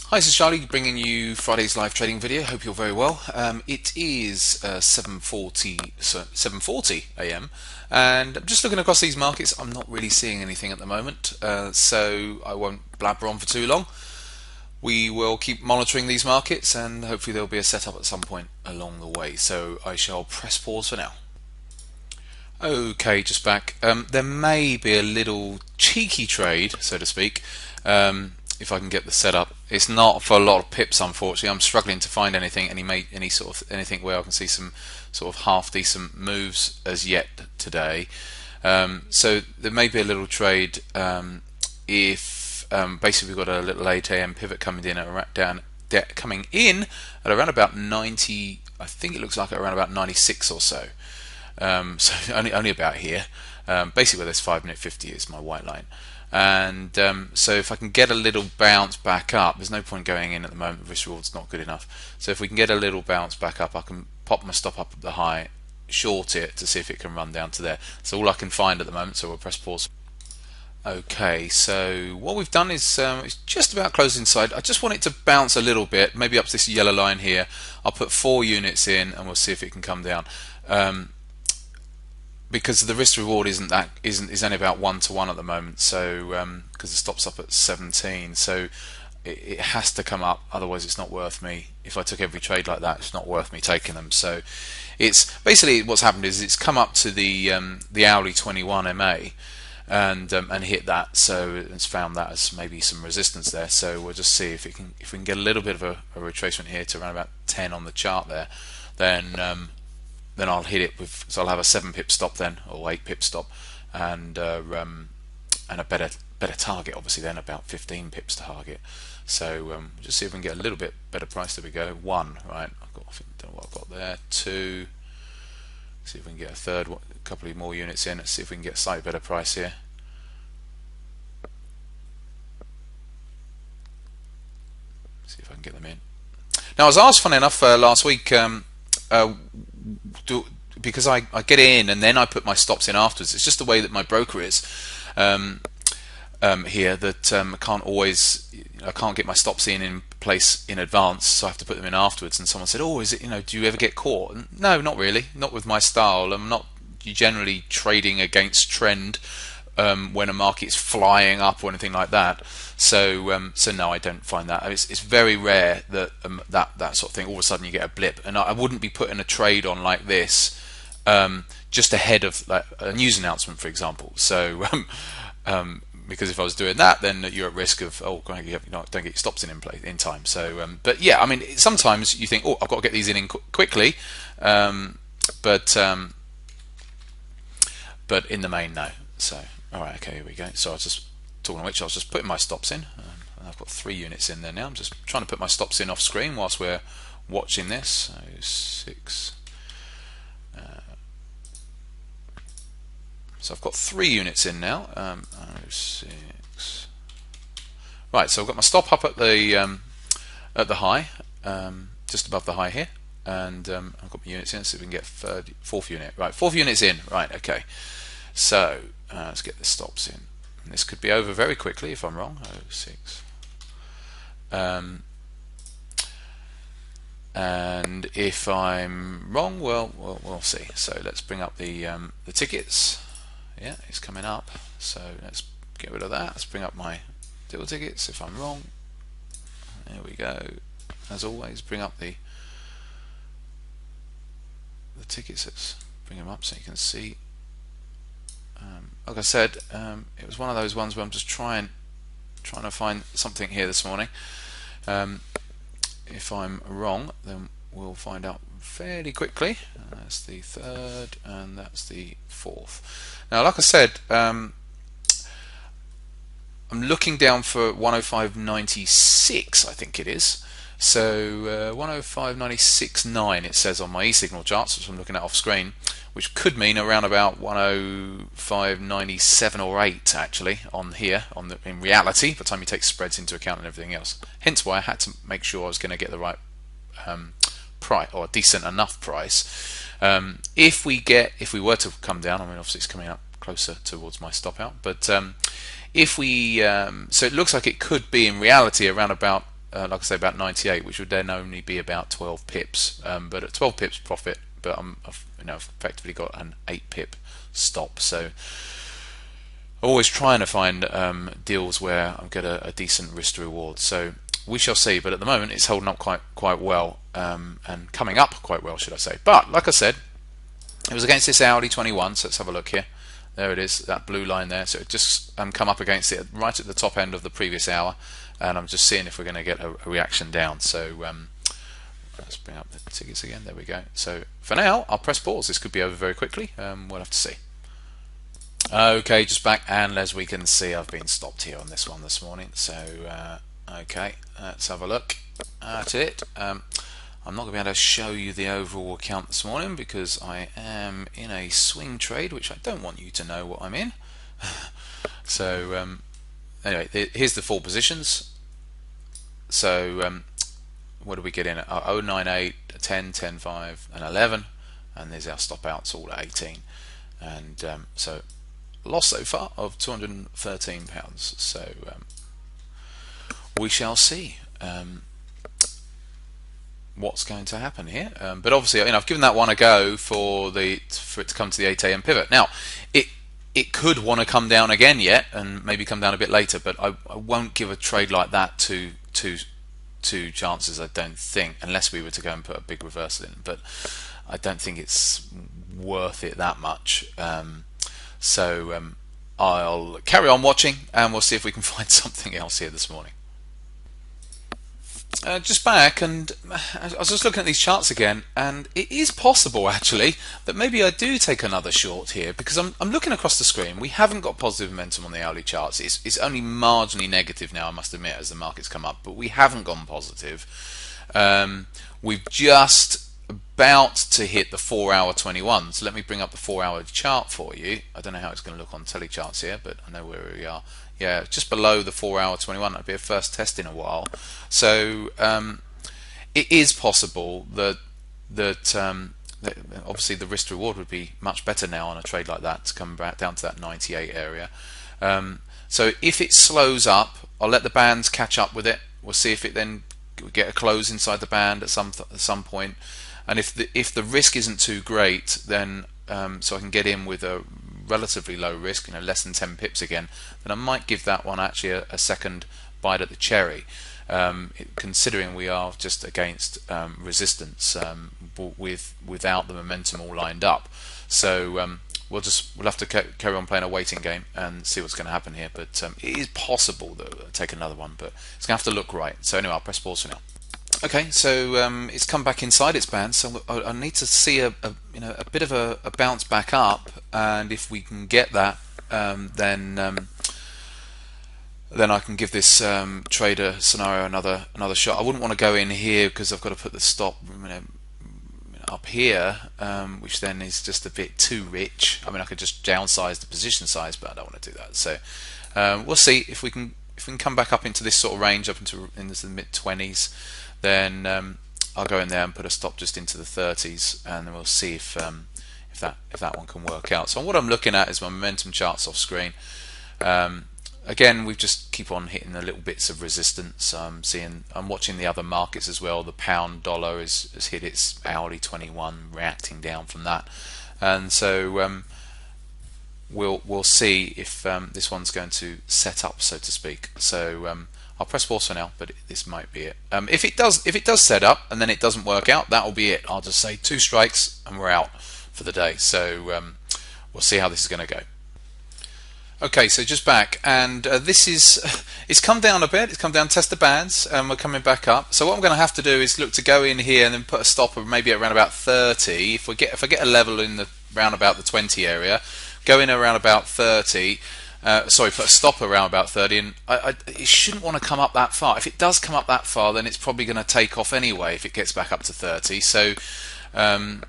Hi, this is Charlie bringing you Friday's live trading video. Hope you're very well. It is 7:40 a.m. and I'm just looking across these markets. I'm not really seeing anything at the moment, so I won't blabber on for too long. We will keep monitoring these markets and hopefully there'll be a setup at some point along the way. So I shall press pause for now. Okay, just back. There may be a little cheeky trade, so to speak, if I can get the setup. It's not for a lot of pips, unfortunately. I'm struggling to find anything, any sort of anything where I can see some sort of half decent moves as yet today. So there may be a little trade if basically we've got a little 8 a.m. pivot coming in at around about 90. I think it looks like at around about 96 or so. So only about here. Basically where this 5-minute 50 is my white line. And so if I can get a little bounce back up, there's no point going in at the moment, the risk reward's not good enough. So if we can get a little bounce back up, I can pop my stop up at the high, short it to see if it can run down to there. So all I can find at the moment, so we'll press pause. Okay, so what we've done is it's just about closed inside. I just want it to bounce a little bit, maybe up to this yellow line here. I'll put 4 units in and we'll see if it can come down. Because the risk reward is only about 1-to-1 at the moment, so because the stop's up at 17, so it has to come up, otherwise it's not worth me. If I took every trade like that, it's not worth me taking them. So it's basically what's happened is it's come up to the hourly 21 MA and hit that, so it's found that as maybe some resistance there. So we'll just see if we can get a little bit of a retracement here to around about 10 on the chart there, then I'll hit it with, so I'll have a 7 pip stop then, or 8 pip stop, and a better target, obviously then about 15 pips to target. So just see if we can get a little bit better price. There we go. 1, right? I don't know what I've got there. 2. See if we can get a third, a couple of more units in. Let's see if we can get a slightly better price here. See if I can get them in. Now I was asked, funny enough, last week. Because I get in and then I put my stops in afterwards. It's just the way that my broker is here, that I can't get my stops in place in advance, so I have to put them in afterwards. And someone said, "Oh, is it? Do you ever get caught?" No, not really. Not with my style. I'm not generally trading against trend when a market's flying up or anything like that. So no, I don't find that. It's very rare that that sort of thing. All of a sudden you get a blip, and I wouldn't be putting a trade on like this just ahead of like a news announcement, for example. So because if I was doing that, then you're at risk of don't get your stops in place in time. So but yeah, I mean sometimes you think, oh, I've got to get these in quickly, but in the main, no. So alright, okay, here we go. So I was just talking of which, I was just putting my stops in. And I've got 3 units in there now. I'm just trying to put my stops in off screen whilst we're watching this. So 6. So I've got 3 units in now. 6. Right, so I've got my stop up at the high, just above the high here, and I've got my units in. So we can get 4th unit. Right, 4th unit's in. Right, okay. So let's get the stops in. And this could be over very quickly if I'm wrong. 6. And if I'm wrong, well, we'll see. So let's bring up the tickets. Yeah, it's coming up. So let's get rid of that. Let's bring up my deal tickets. If I'm wrong, there we go. As always, bring up the tickets. Let's bring them up so you can see. Like I said, it was one of those ones where I'm just trying to find something here this morning. If I'm wrong, then we'll find out fairly quickly. That's the 3rd and that's the 4th. Now, like I said, I'm looking down for 105.96, I think it is. So 105.96.9 it says on my e-signal charts, which I'm looking at off screen, which could mean around about 105.97 or 8 actually on here in reality, by the time you take spreads into account and everything else. Hence why I had to make sure I was going to get the right price, or a decent enough price. If we were to come down, I mean obviously it's coming up closer towards my stop out, but if we so it looks like it could be in reality around about like I say, about 98, which would then only be about 12 pips. But at 12 pips profit, but I've effectively got an 8 pip stop. So always trying to find deals where I get a decent risk to reward. So we shall see. But at the moment, it's holding up quite well, and coming up quite well, should I say? But like I said, it was against this Audi 21. So let's have a look here. There it is, that blue line there. So it just come up against it right at the top end of the previous hour, and I'm just seeing if we're going to get a reaction down. So let's bring up the tickets again. There we go. So for now, I'll press pause. This could be over very quickly. We'll have to see. Okay, just back, and as we can see, I've been stopped here on this one this morning. So okay, let's have a look at it. I'm not going to be able to show you the overall account this morning because I am in a swing trade, which I don't want you to know what I'm in. So anyway, here's the full positions. So what do we get in at? 098, 10, 10, 5, and 11, and there's our stop outs all at 18. And so loss so far of £213. So we shall see what's going to happen here, but obviously, I've given that one a go for it to come to the 8 a.m. pivot. Now, it could want to come down again yet, and maybe come down a bit later. But I won't give a trade like that to chances. I don't think, unless we were to go and put a big reversal in. But I don't think it's worth it that much. So I'll carry on watching, and we'll see if we can find something else here this morning. Just back, and I was just looking at these charts again, and it is possible actually that maybe I do take another short here, because I'm looking across the screen. We haven't got positive momentum on the hourly charts. It's only marginally negative now, I must admit, as the market's come up, but we haven't gone positive. We've just about to hit the 4-hour 21. So let me bring up the 4-hour chart for you. I don't know how it's going to look on telecharts here, but I know where we are. Yeah, just below the 4-hour 21. That'd be a first test in a while. So it is possible that obviously the risk to reward would be much better now on a trade like that to come back down to that 98 area. So if it slows up, I'll let the bands catch up with it. We'll see if it then get a close inside the band at some point. And if the risk isn't too great, then so I can get in with a relatively low risk, less than 10 pips again, then I might give that one actually a second bite at the cherry, considering we are just against resistance without the momentum all lined up. So we'll have to carry on playing a waiting game and see what's going to happen here. But it is possible that we'll take another one, but it's going to have to look right. So anyway, I'll press pause for now. Okay, so it's come back inside its band, so I need to see a bit of a bounce back up, and if we can get that, then I can give this trader scenario another shot. I wouldn't want to go in here because I've got to put the stop up here, which then is just a bit too rich. I mean, I could just downsize the position size, but I don't want to do that. So we'll see if we can come back up into this sort of range, up into the mid 20s. Then I'll go in there and put a stop just into the 30s, and then we'll see if that one can work out. So what I'm looking at is my momentum charts off screen. Again, we just keep on hitting the little bits of resistance. I'm watching the other markets as well. The pound dollar has hit its hourly 21, reacting down from that, and so we'll see if this one's going to set up, so to speak. So I'll press pause for now, but this might be it. If it does set up and then it doesn't work out, that will be it. I'll just say 2 strikes and we're out for the day. So we'll see how this is going to go. Okay, so just back, and it's come down a bit. It's come down, test the bands, and we're coming back up. So what I'm going to have to do is look to go in here and then put a stop of maybe around about 30. If I get a level in the round about the 20 area, go in around about 30. Put a stop around about 30, and it shouldn't want to come up that far. If it does come up that far, then it's probably going to take off anyway if it gets back up to 30. So I'm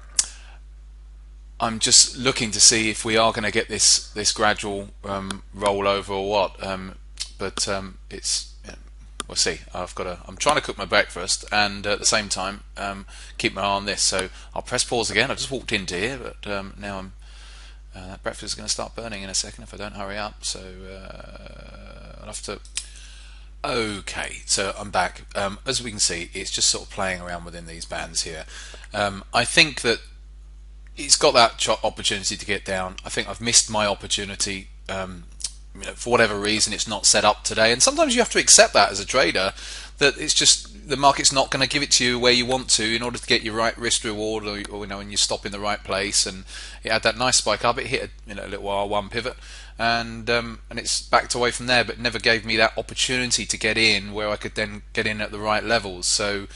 just looking to see if we are going to get this gradual rollover or what. But we'll see. I'm trying to cook my breakfast and at the same time keep my eye on this. So I'll press pause again. I just walked into here, but now I'm. That breakfast is going to start burning in a second if I don't hurry up, so I'll have to Okay, so I'm back. As we can see, it's just sort of playing around within these bands here. I think that it's got that opportunity to get down. I think I've missed my opportunity. For whatever reason, it's not set up today, and sometimes you have to accept that as a trader, that it's just the market's not going to give it to you where you want to in order to get your right risk reward, or when you stop in the right place. And it had that nice spike up. It hit a little R1 pivot, and it's backed away from there, but never gave me that opportunity to get in where I could then get in at the right levels. So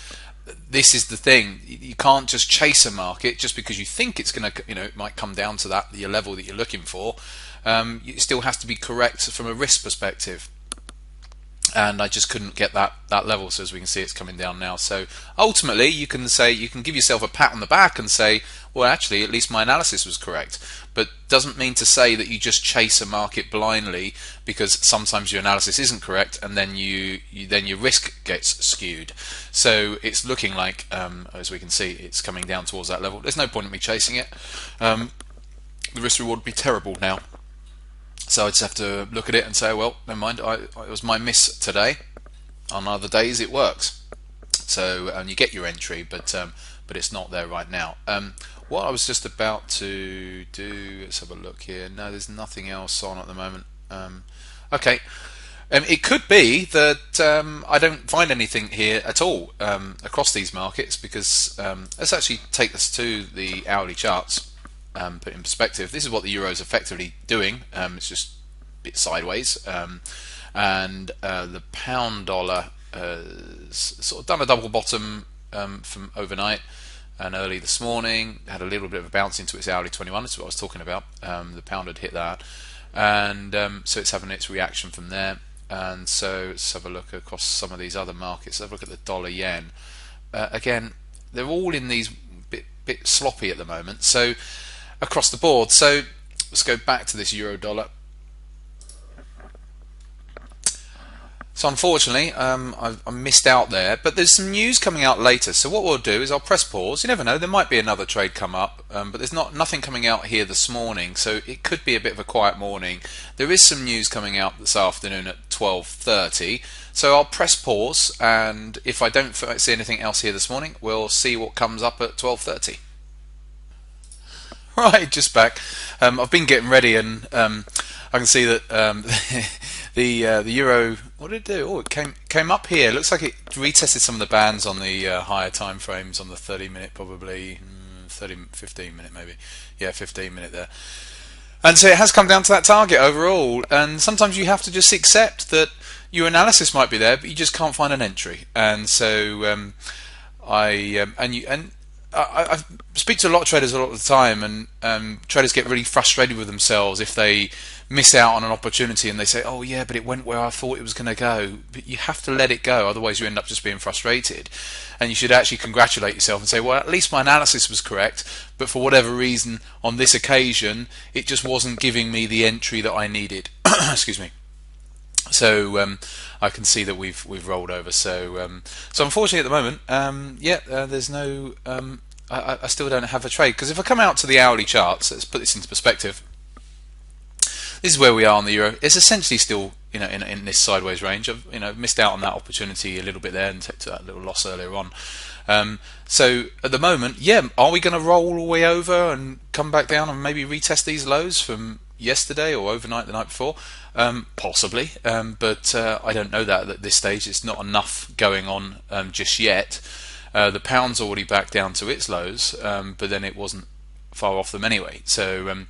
this is the thing: you can't just chase a market just because you think it's going to, it might come down to that your level that you're looking for. It still has to be correct from a risk perspective, and I just couldn't get that level. So as we can see, it's coming down now. So ultimately, you can give yourself a pat on the back and say, well, actually, at least my analysis was correct. But doesn't mean to say that you just chase a market blindly, because sometimes your analysis isn't correct, and then then your risk gets skewed. So it's looking like, as we can see, it's coming down towards that level. There's no point in me chasing it. The risk reward would be terrible now. So I just have to look at it and say, well, never mind, it was my miss today. On other days it works. So you get your entry, but it's not there right now. What I was just about to do, let's have a look here. No, there's nothing else on at the moment. Okay. It could be that I don't find anything here at all across these markets, because let's actually take this to the hourly charts. Put in perspective, this is what the euro is effectively doing. It's just a bit sideways, and the pound dollar has sort of done a double bottom from overnight and early this morning. Had a little bit of a bounce into its hourly 21. That's what I was talking about. The pound had hit that, and so it's having its reaction from there. And so let's have a look across some of these other markets. Let's have a look at the dollar yen. Again, they're all in these bit sloppy at the moment. So across the board. So let's go back to this euro dollar. So unfortunately, I missed out there, but there's some news coming out later. So what we'll do is I'll press pause. You never know, there might be another trade come up, but there's nothing coming out here this morning, so it could be a bit of a quiet morning. There is some news coming out this afternoon at 12:30. So I'll press pause, and if I don't see anything else here this morning, we'll see what comes up at 12:30. Right, just back. I've been getting ready, and I can see that the euro. What did it do? Oh, it came up here. Looks like it retested some of the bands on the higher time frames, on the 30-minute, probably 15-minute maybe. Yeah, 15-minute there. And so it has come down to that target overall. And sometimes you have to just accept that your analysis might be there, but you just can't find an entry. And so I speak to a lot of traders a lot of the time, and traders get really frustrated with themselves if they miss out on an opportunity and they say, oh yeah, but it went where I thought it was going to go. But you have to let it go, otherwise you end up just being frustrated. And you should actually congratulate yourself and say, well, at least my analysis was correct, but for whatever reason on this occasion it just wasn't giving me the entry that I needed. Excuse me. So I can see that we've rolled over. So unfortunately at the moment, there's no. I still don't have a trade, because if I come out to the hourly charts, let's put this into perspective. This is where we are on the euro. It's essentially still in this sideways range. I've missed out on that opportunity a little bit there and took that little loss earlier on. So at the moment, are we going to roll all the way over and come back down and maybe retest these lows from yesterday or overnight the night before? Possibly, but I don't know that at this stage. It's not enough going on just yet. The pound's already back down to its lows, but then it wasn't far off them anyway. So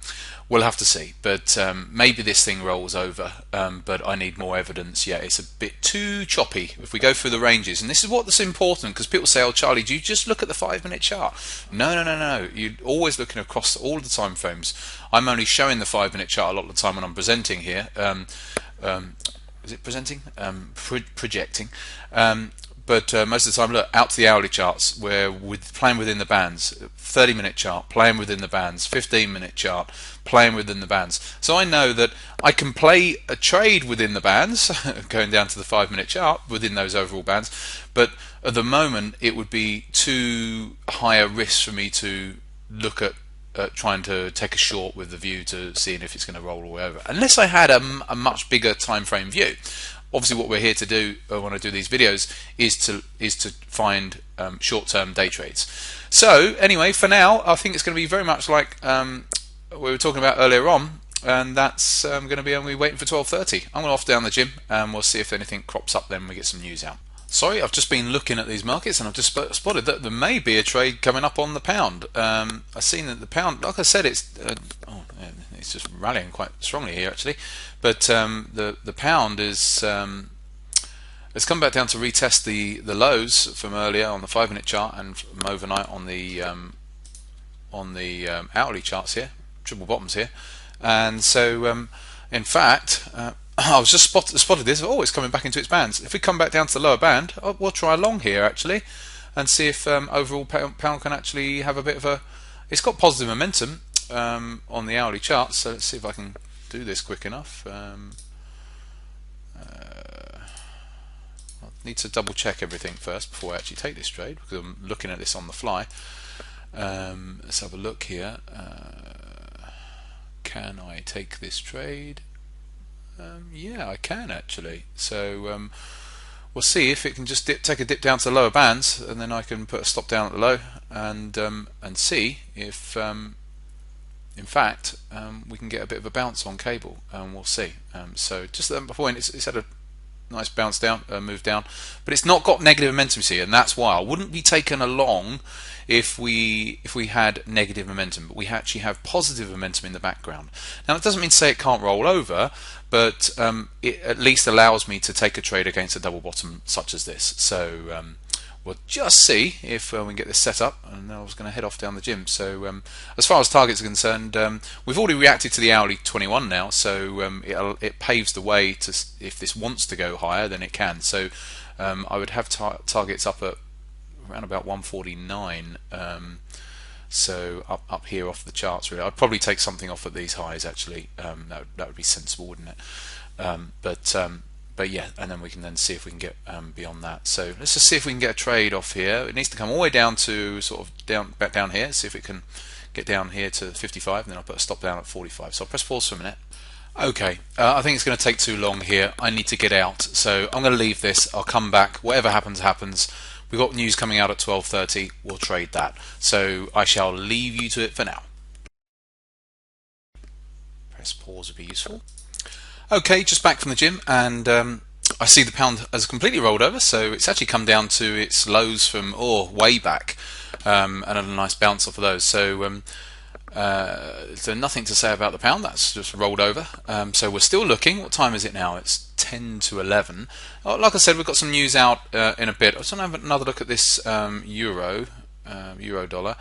we'll have to see. But maybe this thing rolls over, but I need more evidence. Yeah, it's a bit too choppy if we go through the ranges. And this is what's important, because people say, oh, Charlie, do you just look at the 5-minute chart? No. You're always looking across all the time frames. I'm only showing the 5-minute chart a lot of the time when I'm presenting here. Is it presenting? Projecting. But most of the time, look, out to the hourly charts, we're playing within the bands. 30-minute chart, playing within the bands. 15-minute chart, playing within the bands. So I know that I can play a trade within the bands, going down to the 5-minute chart, within those overall bands. But at the moment, it would be too high a risk for me to look at trying to take a short with the view to seeing if it's going to roll all the way over. Unless I had a much bigger time frame view. obviously what we're here to do when I do these videos is to find short-term day trades. So anyway, for now, I think it's going to be very much like we were talking about earlier on, and that's going to be only waiting for 12:30. I'm going to off down the gym, and we'll see if anything crops up then we get some news out. Sorry, I've just been looking at these markets and I've just spotted that there may be a trade coming up on the pound. I've seen that the pound, like I said, it's just rallying quite strongly here actually. But the pound is it's come back down to retest the lows from earlier on the 5-minute chart and from overnight on the hourly charts here, triple bottoms here, and so in fact. I was just spotted this. Oh, it's coming back into its bands. If we come back down to the lower band, we'll try long here actually, and see if overall pound can actually have a bit of a. It's got positive momentum on the hourly charts. So let's see if I can do this quick enough. I need to double check everything first before I actually take this trade because I'm looking at this on the fly. Let's have a look here. Can I take this trade? Yeah, I can actually. So we'll see if it can just take a dip down to the lower bands, and then I can put a stop down at the low, and see if, in fact, we can get a bit of a bounce on cable, and we'll see. So just at that point, it's had a nice bounce down, move down, but it's not got negative momentum here, and that's why I wouldn't be taken along if we had negative momentum, but we actually have positive momentum in the background. Now it doesn't mean to say it can't roll over, but it at least allows me to take a trade against a double bottom such as this. So we'll just see if we can get this set up, and I was going to head off down the gym. So as far as targets are concerned, we've already reacted to the hourly 21 now, so it paves the way to, if this wants to go higher, then it can. So I would have targets up at around about 149, so up here off the charts really. I'd probably take something off at these highs actually. That would be sensible, wouldn't it? But yeah, and then we can then see if we can get beyond that. So let's just see if we can get a trade off here. It needs to come all the way down to sort of back down here, see if it can get down here to 55, and then I'll put a stop down at 45. So I'll press pause for a minute. Okay, I think it's going to take too long here. I need to get out, so I'm going to leave this. I'll come back. Whatever happens, happens. We've got news coming out at 12:30. We'll trade that. So I shall leave you to it for now. Press pause would be useful. Okay, just back from the gym, and I see the pound has completely rolled over. So it's actually come down to its lows from way back, and a nice bounce off of those. So nothing to say about the pound. That's just rolled over. So we're still looking. What time is it now? It's 10 to 11. Like I said, we've got some news out in a bit. I just want to have another look at this euro dollar,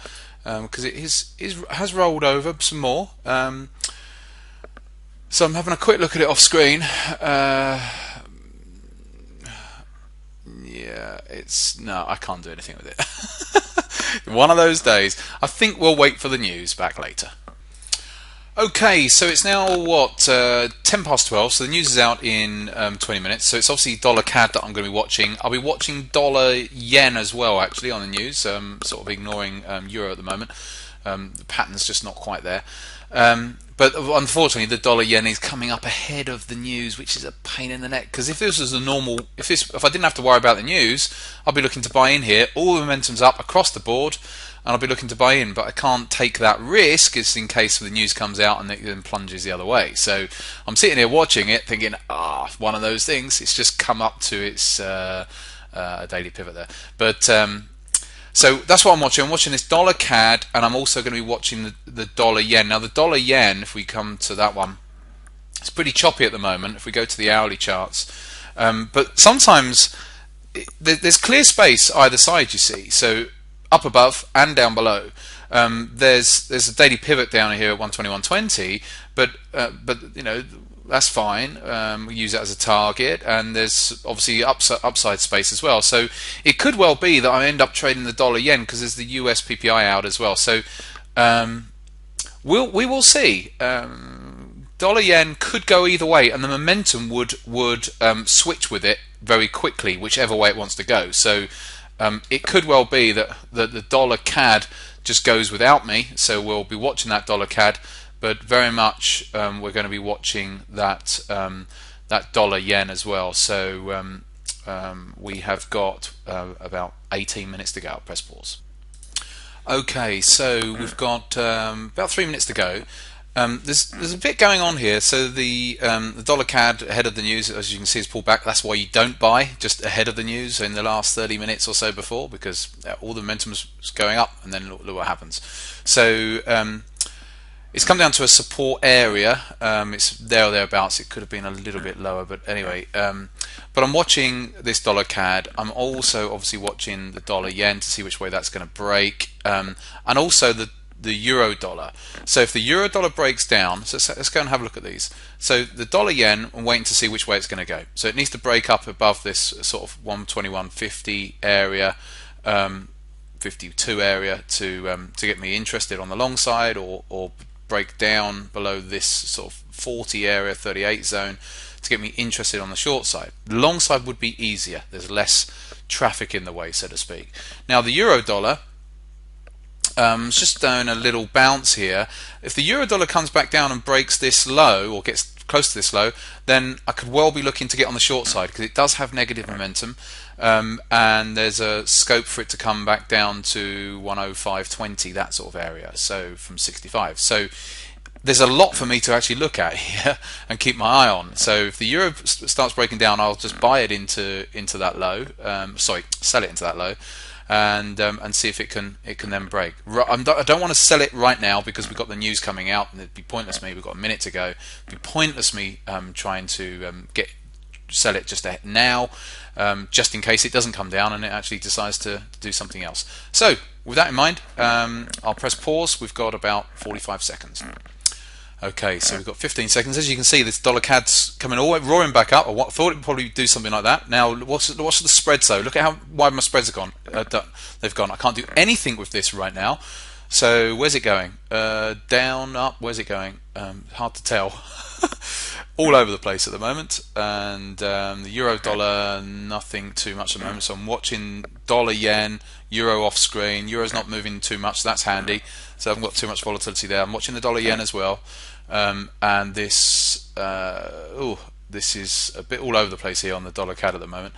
because it has rolled over some more. So I'm having a quick look at it off screen. Yeah, no, I can't do anything with it. One of those days. I think we'll wait for the news back later. Okay, so it's now what, 10 past 12, so the news is out in 20 minutes. So it's obviously dollar CAD that I'm going to be watching. I'll be watching dollar yen as well actually on the news, sort of ignoring euro at the moment. The pattern's just not quite there. But unfortunately the dollar yen is coming up ahead of the news, which is a pain in the neck, because if this was a normal, if I didn't have to worry about the news, I'll be looking to buy in here. All the momentum's up across the board, and I'll be looking to buy in, but I can't take that risk just in case the news comes out and it then plunges the other way. So I'm sitting here watching it thinking, one of those things. It's just come up to its daily pivot there. But so that's what I'm watching. I'm watching this dollar CAD, and I'm also going to be watching the dollar yen. Now the dollar yen, if we come to that one, it's pretty choppy at the moment if we go to the hourly charts. But sometimes there's clear space either side, you see. So up above and down below. There's a daily pivot down here at 121.20, but you know, that's fine. We use that as a target, and there's obviously upside space as well. So it could well be that I end up trading the dollar yen because there's the US PPI out as well. So we will see. Dollar yen could go either way, and the momentum would switch with it very quickly, whichever way it wants to go. So it could well be that the dollar CAD just goes without me. So we'll be watching that dollar CAD. But very much we're going to be watching that that dollar yen as well. So we have got about 18 minutes to go. I'll press pause. Okay, so we've got about 3 minutes to go. There's a bit going on here. So the dollar CAD ahead of the news, as you can see, is pulled back. That's why you don't buy just ahead of the news in the last 30 minutes or so before, because all the momentum's going up, and then look what happens. So it's come down to a support area. It's there or thereabouts. It could have been a little bit lower, but anyway. But I'm watching this dollar CAD. I'm also obviously watching the dollar yen to see which way that's going to break, and also the euro dollar. So if the euro dollar breaks down, so let's go and have a look at these. So the dollar yen, I'm waiting to see which way it's going to go. So it needs to break up above this sort of 121.50 area, 52 area to get me interested on the long side, or break down below this sort of 40 area, 38 zone to get me interested on the short side. The long side would be easier. There's less traffic in the way, so to speak. Now the euro dollar, it's just doing a little bounce here. If the euro dollar comes back down and breaks this low, or gets close to this low, then I could well be looking to get on the short side, because it does have negative momentum, and there's a scope for it to come back down to 105.20, that sort of area, so from 65. So there's a lot for me to actually look at here and keep my eye on. So if the euro starts breaking down, I'll just buy it into that low, sell it into that low, and see if it can then break. I don't want to sell it right now because we've got the news coming out, and it'd be pointless me. We've got a minute to go. It'd be pointless me trying to sell it just now, just in case it doesn't come down and it actually decides to do something else. So with that in mind, I'll press pause. We've got about 45 seconds. Okay, so we've got 15 seconds. As you can see, this dollar CAD's coming all the way roaring back up. I thought it would probably do something like that. Now, what's the spreads though? Look at how wide my spreads have gone. They've gone. I can't do anything with this right now. So where's it going? Down, up. Where's it going? Hard to tell. All over the place at the moment. And the euro dollar, nothing too much at the moment. So I'm watching dollar yen, euro off screen. Euro's not moving too much. So that's handy. So I haven't got too much volatility there. I'm watching the dollar yen as well. And this is a bit all over the place here on the dollar CAD at the moment.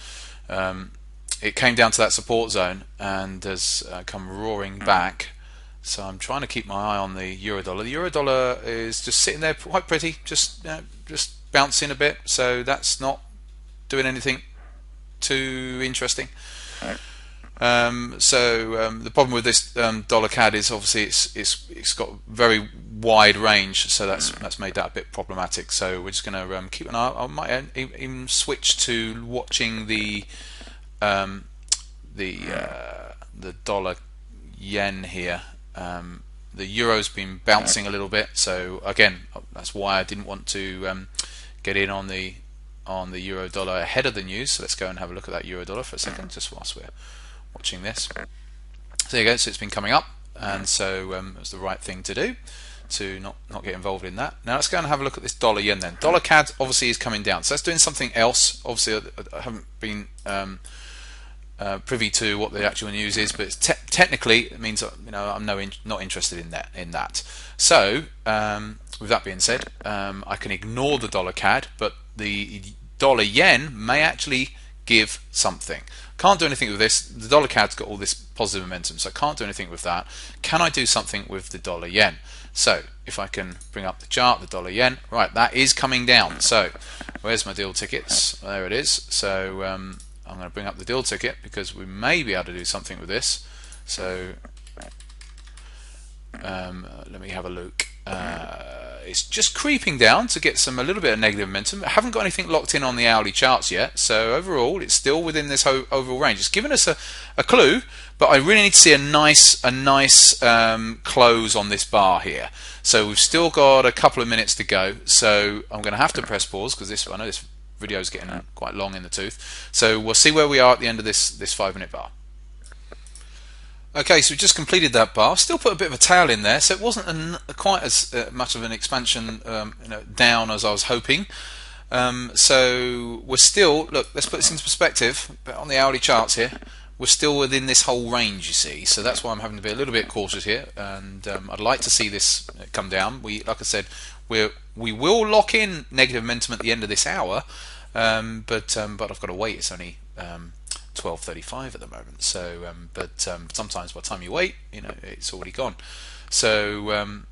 It came down to that support zone and has come roaring back. So I'm trying to keep my eye on the euro dollar. The euro dollar is just sitting there quite pretty, just bouncing a bit. So that's not doing anything too interesting. The problem with this dollar CAD is obviously it's got very wide range, so that's made that a bit problematic. So we're just going to keep an eye. I might even switch to watching the dollar yen here. The euro's been bouncing a little bit, so again that's why I didn't want to get in on the euro dollar ahead of the news. So let's go and have a look at that euro dollar for a second, just whilst we're watching this. So there you go. So it's been coming up, and so it's the right thing to do to not get involved in that. Now let's go and have a look at this dollar yen then. Dollar CAD obviously is coming down, so that's doing something else. Obviously I haven't been privy to what the actual news is, but technically it means I'm not interested in that. So with that being said, I can ignore the dollar CAD, but the dollar yen may actually give something. Can't do anything with this. The dollar CAD's got all this positive momentum, so I can't do anything with that. Can I do something with the dollar yen? So if I can bring up the chart, the dollar yen, right, that is coming down. So where's my deal tickets? There it is. So I'm going to bring up the deal ticket because we may be able to do something with this. So let me have a look. It's just creeping down to get a little bit of negative momentum. I haven't got anything locked in on the hourly charts yet, so overall it's still within this overall range. It's given us a clue, but I really need to see a nice close on this bar here. So we've still got a couple of minutes to go, so I'm going to have to press pause because I know this video is getting quite long in the tooth. So we'll see where we are at the end of this 5-minute bar. Okay, so we just completed that bar. Still put a bit of a tail in there, so it wasn't quite as much of an expansion down as I was hoping. So we're still, look, let's put this into perspective. But on the hourly charts here, we're still within this whole range, you see. So that's why I'm having to be a little bit cautious here, and I'd like to see this come down. Like I said, we will lock in negative momentum at the end of this hour, but I've got to wait. It's only 12:35 at the moment. So, sometimes by the time you wait, it's already gone. So,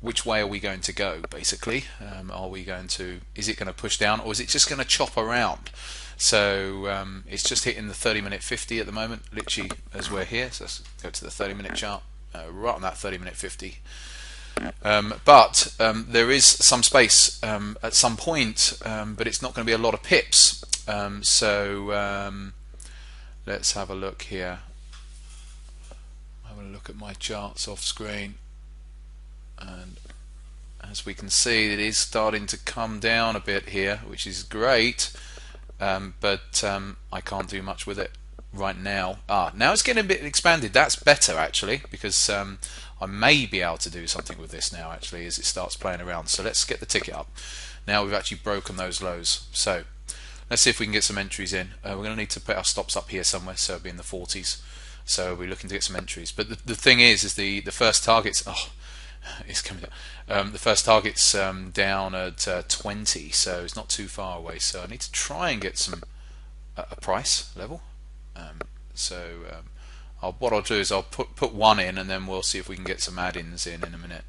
which way are we going to go? Basically, is it going to push down, or is it just going to chop around? So it's just hitting the 30-minute 50 at the moment, literally as we're here. So let's go to the 30-minute chart, right on that 30-minute 50. But there is some space at some point, but it's not going to be a lot of pips. Let's have a look here. I'm going to look at my charts off screen, and as we can see, it is starting to come down a bit here, which is great, but I can't do much with it right now. Now it's getting a bit expanded. That's better actually, because I may be able to do something with this now actually as it starts playing around. So let's get the ticket up. Now we've actually broken those lows. So let's see if we can get some entries in. We're going to need to put our stops up here somewhere, so it'll be in the 40s. So we're looking to get some entries. But the thing is the first target's it's coming down. The first target's down at 20, so it's not too far away. So I need to try and get some a price level. What I'll do is I'll put one in, and then we'll see if we can get some add-ins in a minute.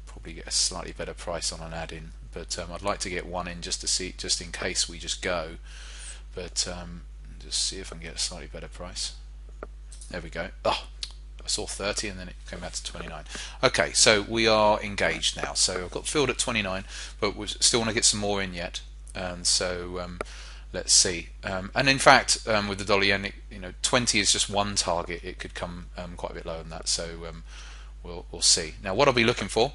Probably get a slightly better price on an add-in, but I'd like to get one in just to see, just in case we just go. But just see if I can get a slightly better price. There we go. I saw 30 and then it came back to 29. Okay, so we are engaged now. So I've got filled at 29, but we still want to get some more in yet. Let's see. And in fact, with the dollar yen, 20 is just one target. It could come quite a bit lower than that. So we'll see. Now, what I'll be looking for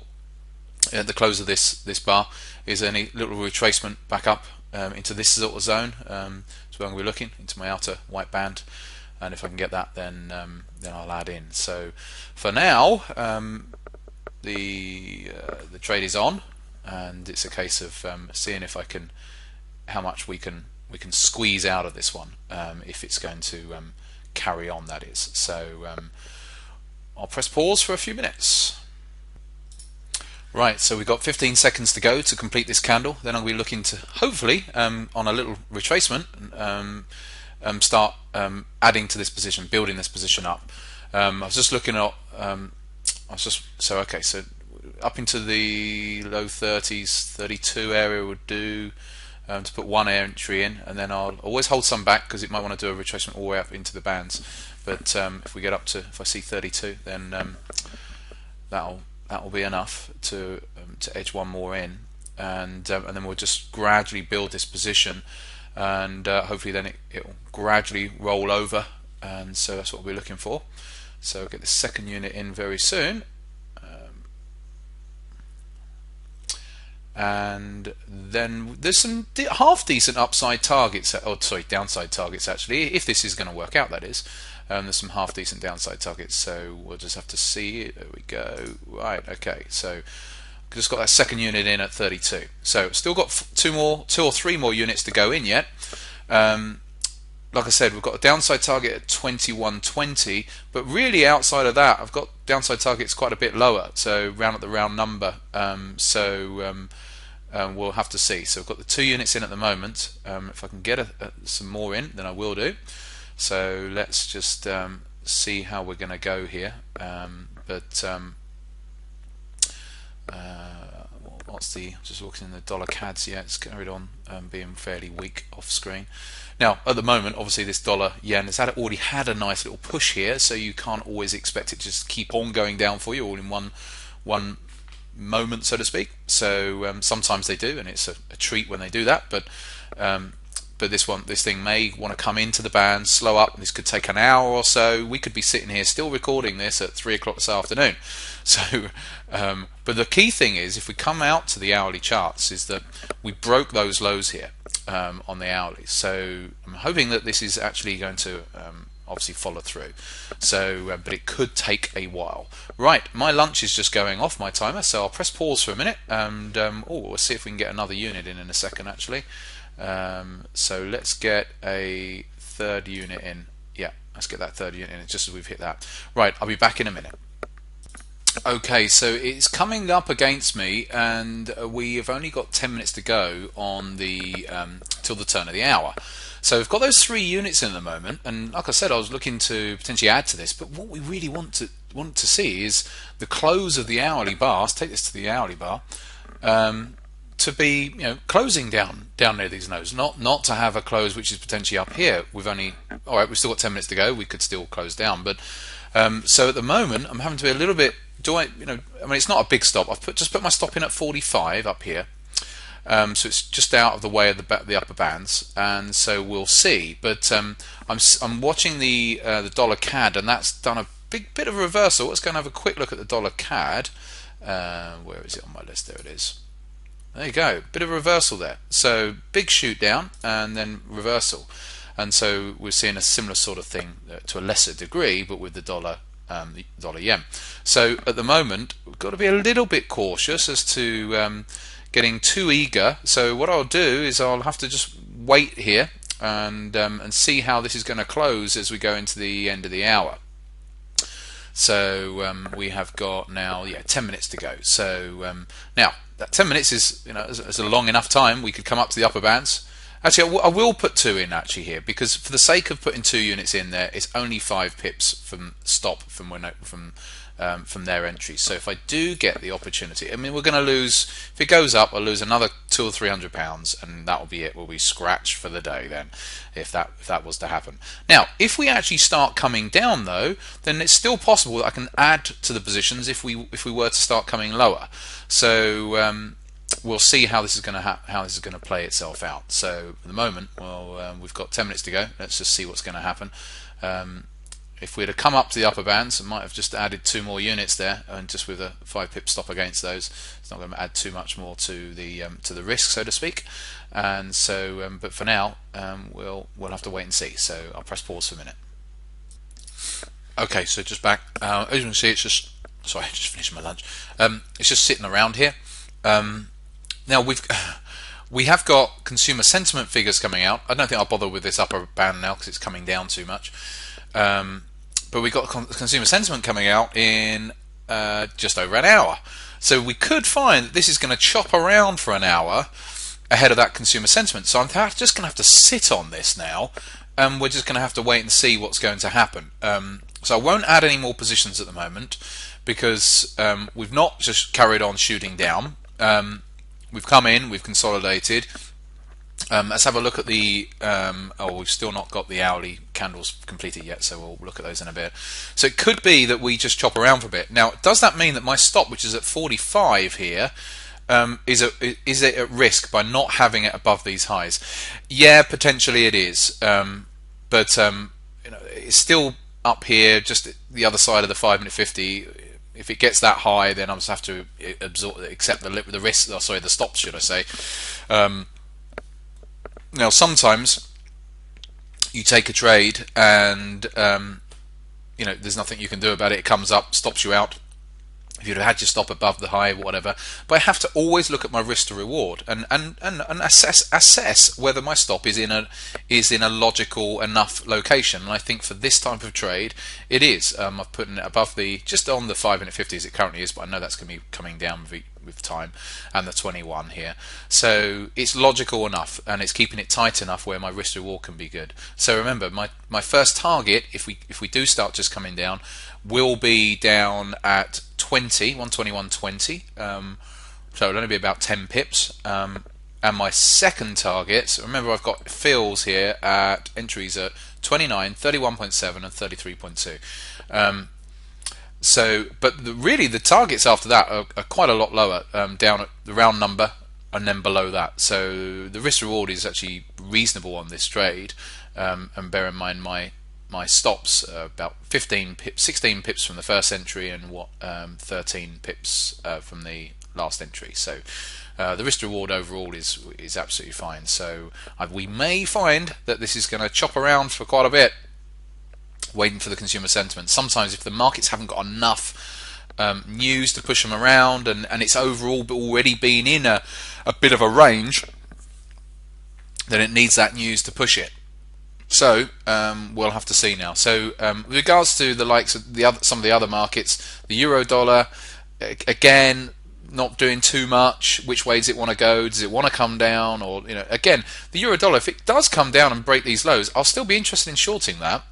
at the close of this bar is any little retracement back up into this sort of zone. So I'm going to be looking into my outer white band. And if I can get that, then I'll add in. So for now, the trade is on, and it's a case of seeing if how much we can squeeze out of this one, if it's going to carry on. That is. So I'll press pause for a few minutes. Right, so we've got 15 seconds to go to complete this candle. Then I'll be looking to hopefully on a little retracement. Start adding to this position, building this position up. I was just looking at, so up into the low 30s, 32 area would do, to put one entry in, and then I'll always hold some back because it might want to do a retracement all the way up into the bands. But if we get up to, if I see 32, then that'll be enough to edge one more in, and then we'll just gradually build this position. And hopefully then it will gradually roll over, and so that's what we're looking for. So we'll get the second unit in very soon, and then there's some half decent upside targets, downside targets actually, if this is going to work out, that is. There's some half decent downside targets, so we'll just have to see. There we go. Right, okay, so just got that second unit in at 32, so still got two or three more units to go in yet. Like I said, we've got a downside target at 21.20, but really outside of that I've got downside targets quite a bit lower, so round at the round number. We'll have to see. So I've got the 2 units in at the moment. If I can get some more in, then I will do. So let's just see how we're going to go here. Just looking in the dollar CADs, yeah, it's carried on being fairly weak off screen. Now at the moment, obviously this dollar yen has already had a nice little push here, so you can't always expect it to just keep on going down for you all in one moment, so to speak. So sometimes they do, and it's a treat when they do that, but this thing may want to come into the band, slow up. This could take an hour or so. We could be sitting here still recording this at 3 o'clock this afternoon. So, but the key thing is, if we come out to the hourly charts, is that we broke those lows here on the hourly. So I'm hoping that this is actually going to obviously follow through. So, but it could take a while. Right, my lunch is just going off, my timer, so I'll press pause for a minute, and we'll see if we can get another unit in a second actually. So let's get a third unit in. Yeah, let's get that third unit in just as we've hit that. Right, I'll be back in a minute. Okay, so it's coming up against me, and we have only got 10 minutes to go on the till the turn of the hour. So we've got those 3 units in at the moment, and like I said, I was looking to potentially add to this. But what we really want to see is the close of the hourly bar. Let's take this to the hourly bar. To be closing down near these nodes, not to have a close which is potentially up here. We've still got 10 minutes to go. We could still close down, but so at the moment I'm having to be a little bit. It's not a big stop. I've just put my stop in at 45 up here, so it's just out of the way of the upper bands, and so we'll see. But I'm watching the dollar CAD, and that's done a big bit of a reversal. Let's go and have a quick look at the dollar CAD. Where is it on my list? There it is. There you go, bit of a reversal there. So big shoot down and then reversal, and so we're seeing a similar sort of thing to a lesser degree, but with the dollar yen. So at the moment we've got to be a little bit cautious as to getting too eager. So what I'll do is I'll have to just wait here and see how this is going to close as we go into the end of the hour. So we have got now 10 minutes to go. So now that 10 minutes is is a long enough time. We could come up to the upper bands. Actually, I will put 2 in actually here, because for the sake of putting 2 units in there, it's only 5 pips from stop from their entry. So if I do get the opportunity, we're going to lose. If it goes up, I'll lose another £200 or £300, and that will be it. We'll be scratched for the day then, if that was to happen. Now, if we actually start coming down though, then it's still possible that I can add to the positions if we were to start coming lower. So we'll see how this is going to play itself out. So at the moment, we've got 10 minutes to go. Let's just see what's going to happen. If we had come up to the upper bands, I might have just added 2 more units there, and just with a 5 pip stop against those, it's not going to add too much more to the risk, so to speak. And so, but for now, we'll have to wait and see. So I'll press pause for a minute. Okay, so just back. As you can see, it's just I just finished my lunch. It's just sitting around here. Now we have got consumer sentiment figures coming out. I don't think I'll bother with this upper band now because it's coming down too much. But we've got consumer sentiment coming out in just over an hour. So we could find that this is going to chop around for an hour ahead of that consumer sentiment. So I'm just going to have to sit on this now, and we're just going to have to wait and see what's going to happen. So I won't add any more positions at the moment, because we've not just carried on shooting down. We've come in, we've consolidated. Let's have a look at the we've still not got the hourly candles completed yet, so we'll look at those in a bit. So it could be that we just chop around for a bit. Now, does that mean that my stop, which is at 45 here, is it at risk by not having it above these highs? Yeah, potentially it is, but it's still up here, just the other side of the 5-minute 50. If it gets that high, then I'll just have to accept the risk. The stop, should I say? Now, sometimes you take a trade and there's nothing you can do about it. It comes up, stops you out. If you'd have had your stop above the high, whatever. But I have to always look at my risk to reward and assess whether my stop is in a logical enough location. And I think for this type of trade, it is. I've put it above just on the 5-minute 50 as it currently is, but I know that's going to be coming down with time, and the 21 here. So it's logical enough, and it's keeping it tight enough where my risk to reward can be good. So remember, my first target, if we do start just coming down, will be down at 121.20. So it'll only be about 10 pips. And my second target, so remember I've got fills here at entries at 29, 31.7 and 33.2. But really the targets after that are quite a lot lower, down at the round number and then below that. So the risk reward is actually reasonable on this trade, and bear in mind my stops are about 16 pips from the first entry and 13 pips from the last entry. So the risk reward overall is absolutely fine. So we may find that this is going to chop around for quite a bit, waiting for the consumer sentiment. Sometimes if the markets haven't got enough news to push them around, and it's overall already been in a bit of a range, then it needs that news to push it. So we'll have to see now. So with regards to the likes of some of the other markets, the euro dollar, again, not doing too much. Which way does it want to go? Does it want to come down? Or, again, the euro dollar, if it does come down and break these lows, I'll still be interested in shorting that.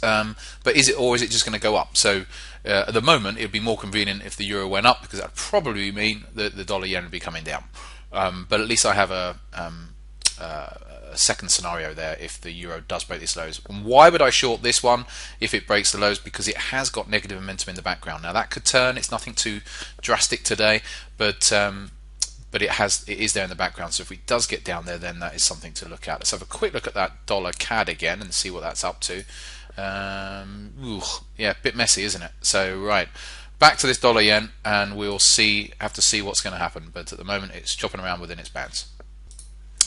But is it just going to go up? So at the moment, it would be more convenient if the euro went up, because that would probably mean that the dollar yen would be coming down. But at least I have a second scenario there if the euro does break these lows. And why would I short this one if it breaks the lows? Because it has got negative momentum in the background. Now that could turn. It's nothing too drastic today, but it is there in the background. So if it does get down there, then that is something to look at. Let's have a quick look at that dollar CAD again and see what that's up to. Yeah, a bit messy, isn't it? So right, back to this dollar yen, and we'll have to see what's going to happen. But at the moment, it's chopping around within its bands.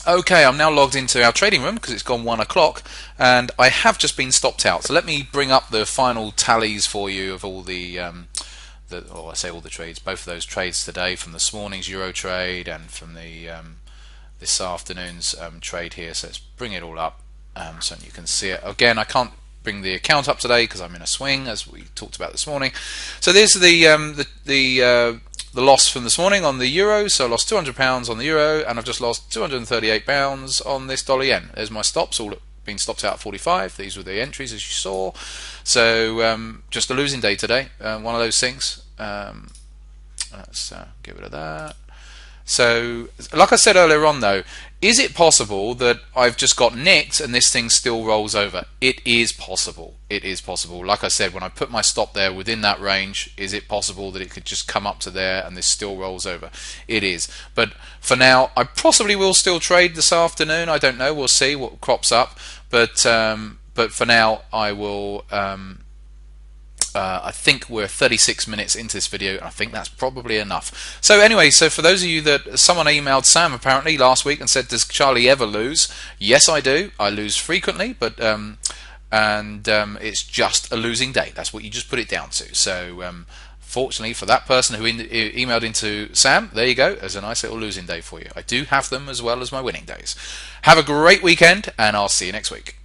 Okay, I'm now logged into our trading room because it's gone 1 o'clock, and I have just been stopped out. So let me bring up the final tallies for you of all all the trades, both of those trades today, from this morning's euro trade and from the this afternoon's trade here. So let's bring it all up so you can see it. Again, I can't bring the account up today because I'm in a swing, as we talked about this morning. So there's the loss from this morning on the euro. So I lost £200 on the euro, and I've just lost £238 on this dollar yen. There's my stops, all been stopped out at 45. These were the entries, as you saw. So just a losing day today. One of those things. Let's get rid of that. So, like I said earlier on, though, is it possible that I've just got nicked and this thing still rolls over? It is possible. It is possible. Like I said, when I put my stop there within that range, is it possible that it could just come up to there and this still rolls over? It is. But for now, I possibly will still trade this afternoon. I don't know. We'll see what crops up. But for now, I will. I think we're 36 minutes into this video, and I think that's probably enough. So anyway, so for those of you someone emailed Sam apparently last week and said, does Charlie ever lose? Yes, I do. I lose frequently, but it's just a losing day. That's what you just put it down to. So fortunately for that person who emailed into Sam, there you go. There's a nice little losing day for you. I do have them as well as my winning days. Have a great weekend, and I'll see you next week.